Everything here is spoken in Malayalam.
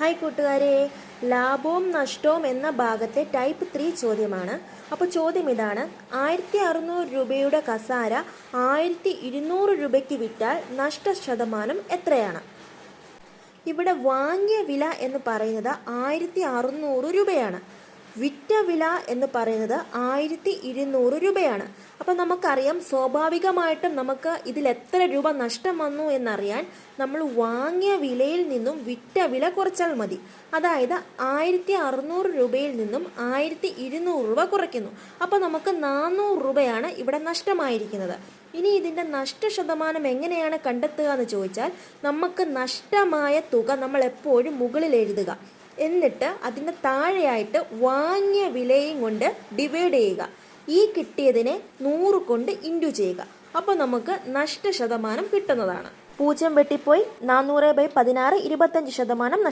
ഹായ് കൂട്ടുകാരെ, ലാഭവും നഷ്ടവും എന്ന ഭാഗത്തെ ടൈപ്പ് 3 ചോദ്യമാണ്. അപ്പോൾ ചോദ്യം ഇതാണ്: 1600 രൂപയുടെ കസാര 1200 രൂപയ്ക്ക് വിറ്റാൽ നഷ്ടശതമാനം എത്രയാണ്? ഇവിടെ വാങ്ങിയ വില എന്ന് പറയുന്നത് 1600 രൂപയാണ്. വിറ്റ വില എന്ന് പറയുന്നത് 1200 രൂപയാണ്. അപ്പം നമുക്കറിയാം, സ്വാഭാവികമായിട്ടും നമുക്ക് ഇതിൽ എത്ര രൂപ നഷ്ടം വന്നു എന്നറിയാൻ നമ്മൾ വാങ്ങിയ വിലയിൽ നിന്നും വിറ്റ വില കുറച്ചാൽ മതി. അതായത് 1600 രൂപയിൽ നിന്നും 1200 രൂപ കുറയ്ക്കുന്നു. അപ്പോൾ നമുക്ക് 400 രൂപയാണ് ഇവിടെ നഷ്ടമായിരിക്കുന്നത്. ഇനി ഇതിൻ്റെ നഷ്ടശതമാനം എങ്ങനെയാണ് കണ്ടെത്തുക എന്ന് ചോദിച്ചാൽ, നമുക്ക് നഷ്ടമായ തുക നമ്മൾ എപ്പോഴും മുകളിൽ എഴുതുക. എന്നിട്ട് അതിൻ്റെ താഴെയായിട്ട് വാങ്ങിയ വിലയും കൊണ്ട് ഡിവൈഡ് ചെയ്യുക. ഈ കിട്ടിയതിനെ 100 കൊണ്ട് ഇൻറ്റു ചെയ്യുക. അപ്പോൾ നമുക്ക് നഷ്ടശതമാനം കിട്ടുന്നതാണ്. 0 വെട്ടിപ്പോയി. 400/16 25%